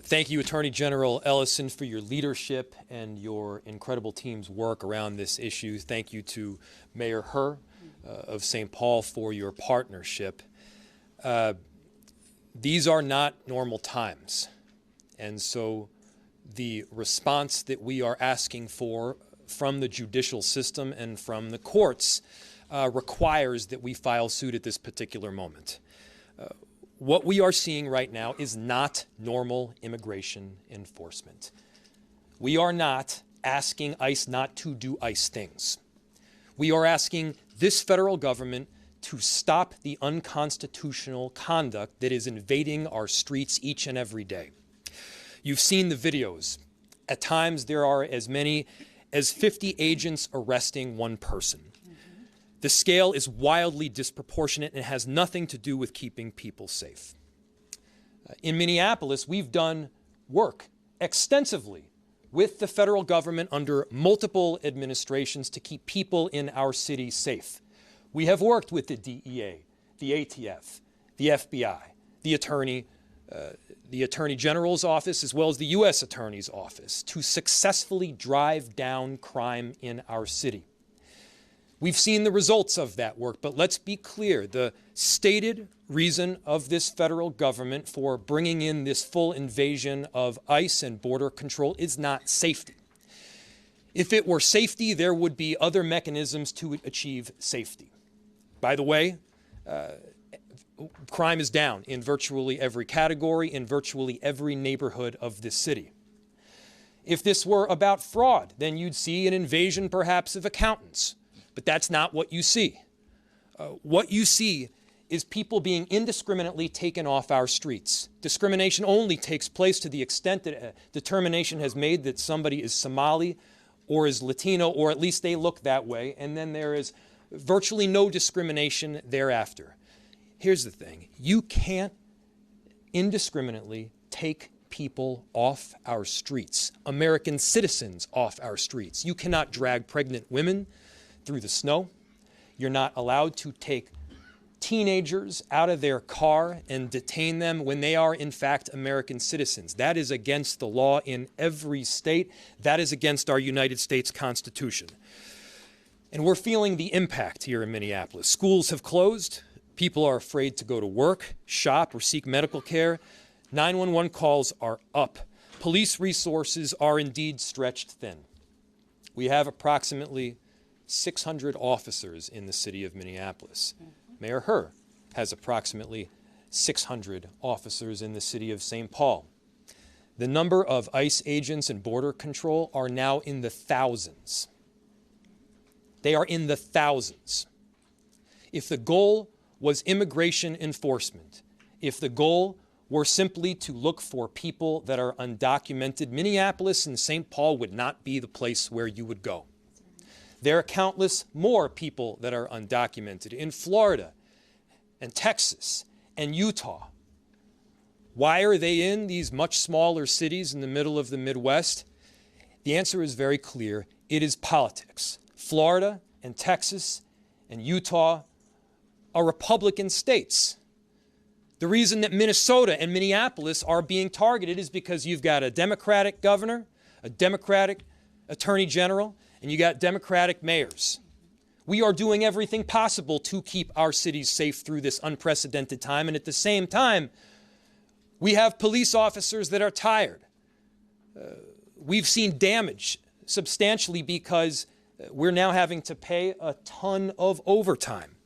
Thank you, Attorney General Ellison, for your leadership and your incredible team's work around this issue. Thank you to Mayor Herr of St. Paul for your partnership. These are not normal times, and so the response that we are asking for from the judicial system and from the courts requires that we file suit at this particular moment. What we are seeing right now is not normal immigration enforcement. We are not asking ICE not to do ICE things. We are asking this federal government to stop the unconstitutional conduct that is invading our streets each and every day. You've seen the videos. At times there are as many as 50 agents arresting one person. The scale is wildly disproportionate and has nothing to do with keeping people safe. In Minneapolis, we've done work extensively with the federal government under multiple administrations to keep people in our city safe. We have worked with the DEA, the ATF, the FBI, the Attorney General's office, as well as the U.S. Attorney's office to successfully drive down crime in our city. We've seen the results of that work, but let's be clear. The stated reason of this federal government for bringing in this full invasion of ICE and border control is not safety. If it were safety, there would be other mechanisms to achieve safety. By the way, crime is down in virtually every category, in virtually every neighborhood of this city. If this were about fraud, then you'd see an invasion perhaps of accountants. But that's not what you see. What you see is people being indiscriminately taken off our streets. Discrimination only takes place to the extent that a determination has made that somebody is Somali or is Latino, or at least they look that way, and then there is virtually no discrimination thereafter. Here's the thing. You can't indiscriminately take people off our streets, American citizens off our streets. You cannot drag pregnant women through the snow. You're not allowed to take teenagers out of their car and detain them when they are in fact American citizens. That is against the law in every state. That is against our United States Constitution. And we're feeling the impact here in Minneapolis. Schools have closed. People are afraid to go to work, shop, or seek medical care. 911 calls are up. Police resources are indeed stretched thin. We have approximately 600 officers in the city of Minneapolis. Mayor Herr has approximately 600 officers in the city of St. Paul. The number of ICE agents and border control are now in the thousands. They are in the thousands. If the goal was immigration enforcement, if the goal were simply to look for people that are undocumented, Minneapolis and St. Paul would not be the place where you would go. There are countless more people that are undocumented in Florida and Texas and Utah. Why are they in these much smaller cities in the middle of the Midwest? The answer is very clear. It is politics. Florida and Texas and Utah are Republican states. The reason that Minnesota and Minneapolis are being targeted is because you've got a Democratic governor, a Democratic attorney general, and you got Democratic mayors. We are doing everything possible to keep our cities safe through this unprecedented time, and at the same time, we have police officers that are tired. We've seen damage substantially because we're now having to pay a ton of overtime.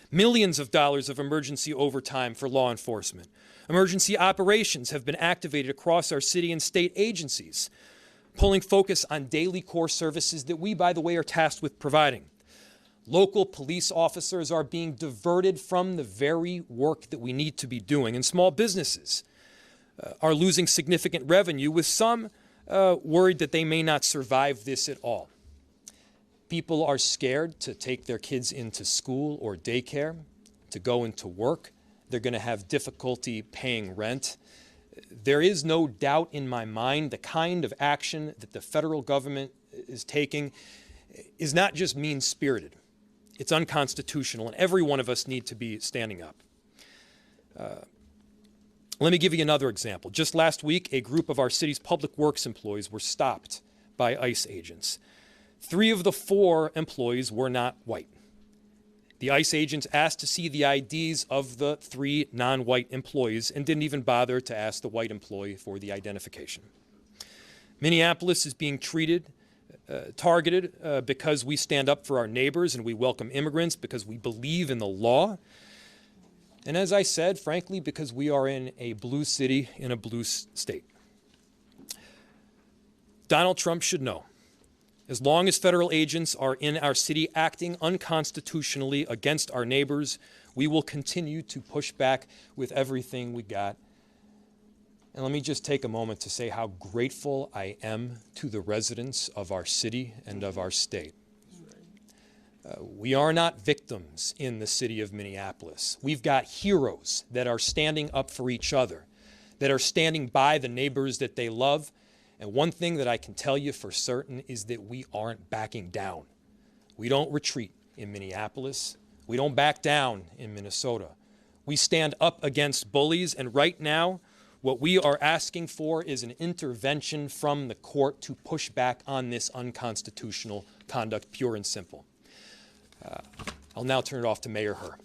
Millions of dollars of emergency overtime for law enforcement. Emergency operations have been activated across our city and state agencies, pulling focus on daily core services that we, by the way, are tasked with providing. Local police officers are being diverted from the very work that we need to be doing, and small businesses are losing significant revenue, with some worried that they may not survive this at all. People are scared to take their kids into school or daycare, to go into work. They're going to have difficulty paying rent. There is no doubt in my mind the kind of action that the federal government is taking is not just mean-spirited. It's unconstitutional, and every one of us need to be standing up. Let me give you another example. Just last week, a group of our city's public works employees were stopped by ICE agents. 3 of the 4 employees were not white. The ICE agents asked to see the IDs of the 3 non-white employees and didn't even bother to ask the white employee for the identification. Minneapolis is being targeted because we stand up for our neighbors and we welcome immigrants, because we believe in the law. And as I said, frankly, because we are in a blue city in a blue state. Donald Trump should know, as long as federal agents are in our city acting unconstitutionally against our neighbors, we will continue to push back with everything we got. And let me just take a moment to say how grateful I am to the residents of our city and of our state. We are not victims in the city of Minneapolis. We've got heroes that are standing up for each other, that are standing by the neighbors that they love. And one thing that I can tell you for certain is that we aren't backing down. We don't retreat in Minneapolis. We don't back down in Minnesota. We stand up against bullies, and right now, what we are asking for is an intervention from the court to push back on this unconstitutional conduct, pure and simple. I'll now turn it off to Mayor Her.